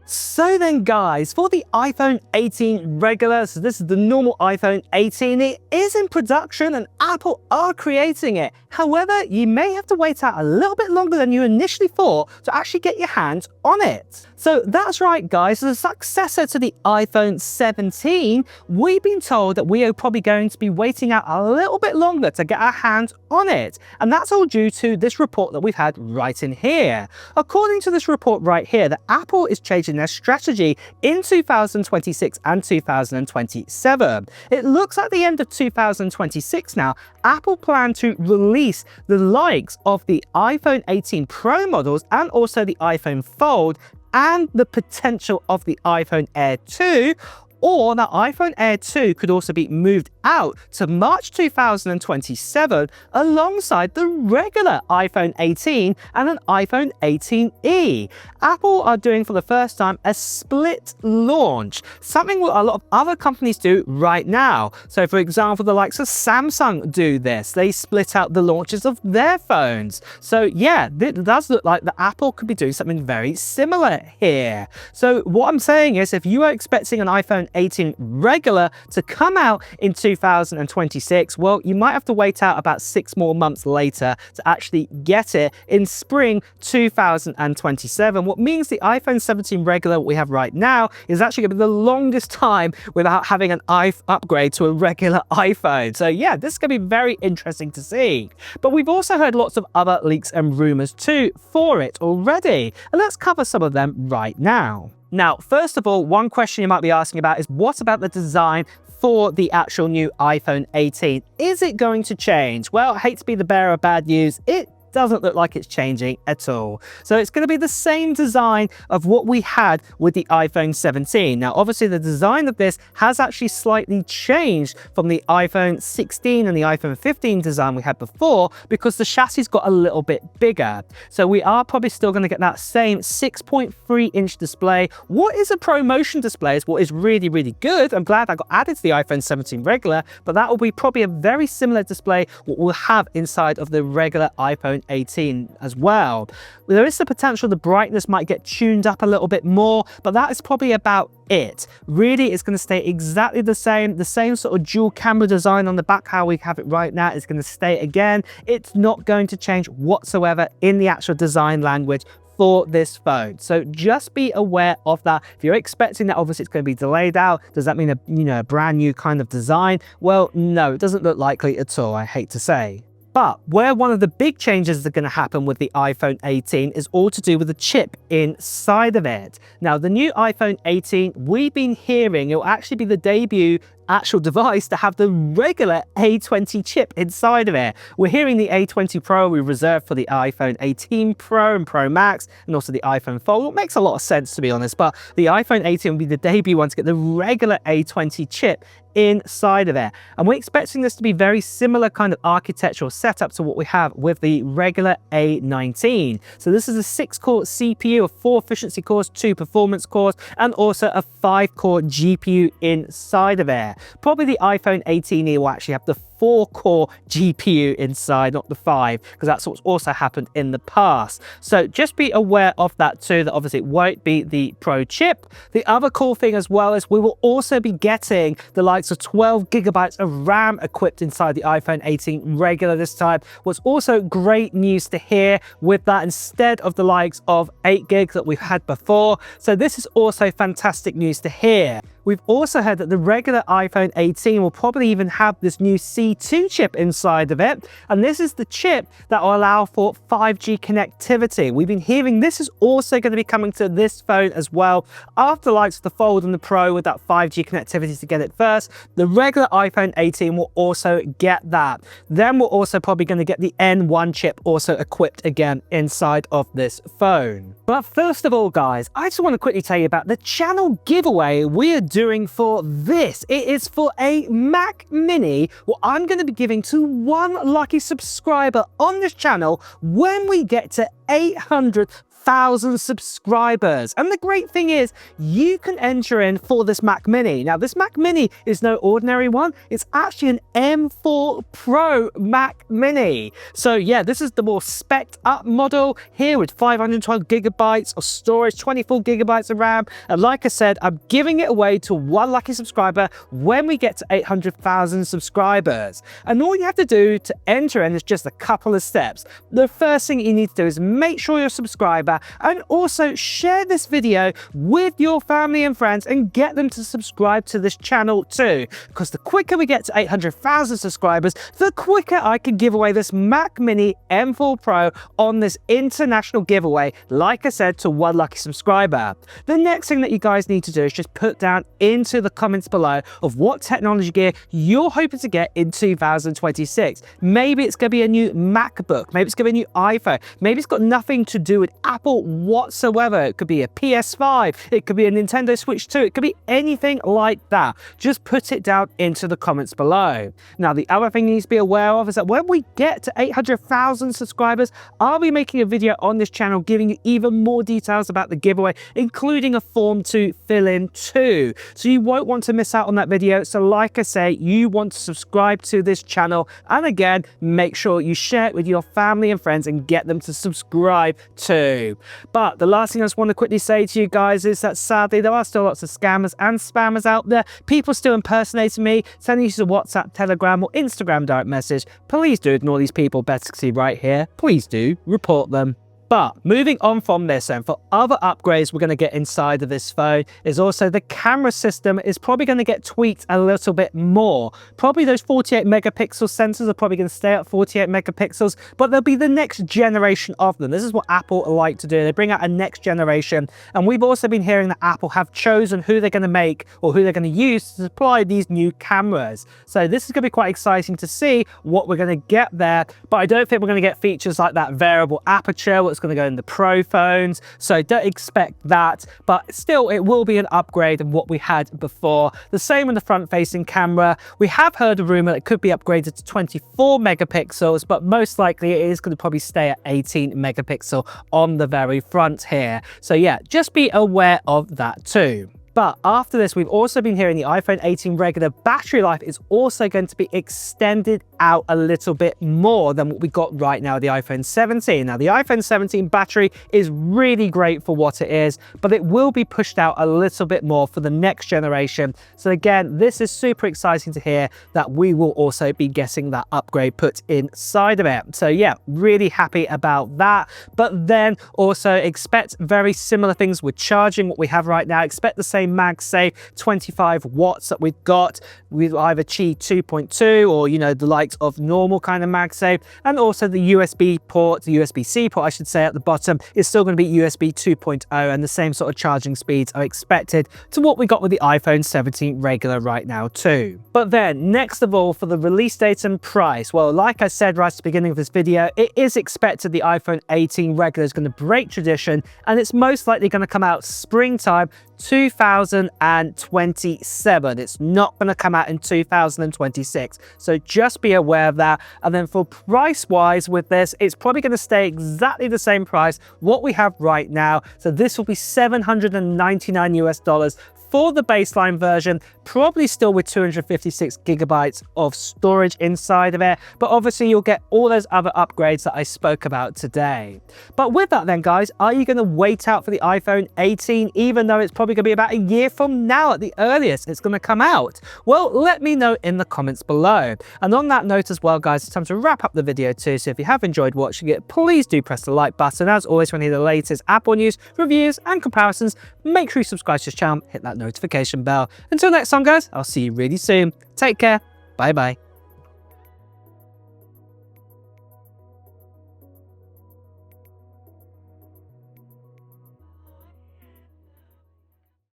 So then guys, for the iPhone 18 regular, so this is the normal iPhone 18, it is in production and Apple are creating it. However, you may have to wait out a little bit longer than you initially thought to actually get your hands on it. So that's right guys, as a successor to the iPhone 17, we've been told that we are probably going to be waiting out a little bit longer to get our hands on it. And that's all due to this report that we've had right in here. According to this report right here, that Apple is changing their strategy in 2026 and 2027. It looks like the end of 2026 now, Apple plan to release the likes of the iPhone 18 Pro models and also the iPhone Fold and the potential of the iPhone Air 2, or the iPhone Air 2 could also be moved out to March 2027 alongside the regular iPhone 18 and an iPhone 18e. Apple are doing for the first time a split launch, something what a lot of other companies do right now. So for example, the likes of Samsung do this. They split out the launches of their phones. So yeah, it does look like the Apple could be doing something very similar here. So what I'm saying is, if you are expecting an iPhone 18 regular to come out in 2026, well, you might have to wait out about 6 more months later to actually get it in spring 2027. What means the iPhone 17 regular we have right now is actually going to be the longest time without having an upgrade to a regular iPhone. So yeah, this is going to be very interesting to see. But we've also heard lots of other leaks and rumors too for it already, and let's cover some of them right now. Now, first of all, one question you might be asking about is, what about the design for the actual new iPhone 18? Is it going to change? Well, I hate to be the bearer of bad news, it doesn't look like it's changing at all. So it's going to be the same design of what we had with the iPhone 17. Now, obviously the design of this has actually slightly changed from the iPhone 16 and the iPhone 15 design we had before, because the chassis got a little bit bigger. So we are probably still going to get that same 6.3-inch display. What is a ProMotion display is what is really, really good. I'm glad that got added to the iPhone 17 regular, but that will be probably a very similar display what we'll have inside of the regular iPhone 18 as well. There is the potential the brightness might get tuned up a little bit more, but that is probably about it. Really, it's going to stay exactly the same sort of dual camera design on the back, how we have it right now, is going to stay again. It's not going to change whatsoever in the actual design language for this phone. So just be aware of that. If you're expecting that obviously it's going to be delayed out, does that mean a brand new kind of design? Well, no, it doesn't look likely at all, I hate to say. But where one of the big changes that are going to happen with the iPhone 18 is all to do with the chip inside of it. Now, the new iPhone 18, we've been hearing it will actually be the debut actual device to have the regular A20 chip inside of it. We're hearing the A20 Pro we reserved for the iPhone 18 Pro and Pro Max, and also the iPhone Fold. It makes a lot of sense, to be honest, but the iPhone 18 will be the debut one to get the regular A20 chip inside of it. And we're expecting this to be very similar kind of architectural setup to what we have with the regular A19. So this is a 6-core CPU, 4 efficiency cores, 2 performance cores, and also a 5-core GPU inside of it. Probably the iPhone 18e will actually have the 4-core GPU inside, not the 5, because that's what's also happened in the past. So just be aware of that too, that obviously it won't be the Pro chip. The other cool thing as well is we will also be getting the likes of 12 gigabytes of RAM equipped inside the iPhone 18 regular this time. What's also great news to hear with that, instead of the likes of 8 gigs that we've had before. So this is also fantastic news to hear. We've also heard that the regular iPhone 18 will probably even have this new C2 chip inside of it. And this is the chip that will allow for 5G connectivity. We've been hearing this is also going to be coming to this phone as well, after the likes of the Fold and the Pro with that 5G connectivity to get it first. The regular iPhone 18 will also get that. Then we're also probably going to get the N1 chip also equipped again inside of this phone. But first of all, guys, I just want to quickly tell you about the channel giveaway we are doing for this. It is for a Mac Mini, what I'm going to be giving to one lucky subscriber on this channel when we get to 800 100,000 subscribers. And the great thing is you can enter in for this Mac Mini. Now, this Mac Mini is no ordinary one. It's actually an M4 Pro Mac Mini. So yeah, this is the more spec'd up model here with 512 gigabytes of storage, 24 gigabytes of RAM. And like I said, I'm giving it away to one lucky subscriber when we get to 800,000 subscribers. And all you have to do to enter in is just a couple of steps. The first thing you need to do is make sure you're a subscriber and also share this video with your family and friends and get them to subscribe to this channel too. Because the quicker we get to 800,000 subscribers, the quicker I can give away this Mac Mini M4 Pro on this international giveaway, like I said, to one lucky subscriber. The next thing that you guys need to do is just put down into the comments below of what technology gear you're hoping to get in 2026. Maybe it's going to be a new MacBook, maybe it's going to be a new iPhone, maybe it's got nothing to do with Apple whatsoever. It could be a PS5, it could be a Nintendo Switch 2, it could be anything like that. Just put it down into the comments below. Now, the other thing you need to be aware of is that when we get to 800,000 subscribers, I'll be making a video on this channel giving you even more details about the giveaway, including a form to fill in too. So you won't want to miss out on that video. So like I say, you want to subscribe to this channel, and again, make sure you share it with your family and friends and get them to subscribe too. But the last thing I just want to quickly say to you guys is that sadly there are still lots of scammers and spammers out there. People still impersonating me, sending you to WhatsApp, Telegram or Instagram direct message. Please do ignore these people. Better see right here. Please do report them. But moving on from this, and for other upgrades we're going to get inside of this phone is also the camera system is probably going to get tweaked a little bit more. Probably those 48 megapixel sensors are probably going to stay at 48 megapixels, but there'll be the next generation of them. This is what Apple like to do. They bring out a next generation, and we've also been hearing that Apple have chosen who they're going to make or who they're going to use to supply these new cameras. So this is going to be quite exciting to see what we're going to get there, but I don't think we're going to get features like that variable aperture, what's going to go in the Pro phones, so don't expect that, but still it will be an upgrade of what we had before. The same in the front-facing camera. We have heard a rumor that it could be upgraded to 24 megapixels, but most likely it is going to probably stay at 18 megapixel on the very front here. So yeah, just be aware of that too. But after this, we've also been hearing the iPhone 18 regular battery life is also going to be extended out a little bit more than what we got right now with the iPhone 17. Now, the iPhone 17 battery is really great for what it is, but it will be pushed out a little bit more for the next generation. So again, this is super exciting to hear that we will also be getting that upgrade put inside of it. So yeah, really happy about that. But then also expect very similar things with charging what we have right now. Expect the same MagSafe 25 watts that we've got with either Qi 2.2 or, you know, the likes of normal kind of MagSafe, and also the USB port, the USB-C port I should say at the bottom is still going to be USB 2.0, and the same sort of charging speeds are expected to what we got with the iPhone 17 regular right now too. But then next of all, for the release date and price, well, like I said right at the beginning of this video, it is expected the iPhone 18 regular is going to break tradition, and it's most likely going to come out springtime 2027. It's not going to come out in 2026, so just be aware of that. And then for price wise with this, it's probably going to stay exactly the same price what we have right now. So this will be $799 US for the baseline version, probably still with 256 gigabytes of storage inside of it, but obviously you'll get all those other upgrades that I spoke about today. But with that then guys, are you going to wait out for the iPhone 18 even though it's probably going to be about a year from now at the earliest it's going to come out? Well, let me know in the comments below. And on that note as well guys, it's time to wrap up the video too, so if you have enjoyed watching it, please do press the like button. As always, when you hear the latest Apple news, reviews and comparisons, make sure you subscribe to this channel, hit that notification bell. Until next time guys, I'll see you really soon. Take care. Bye bye.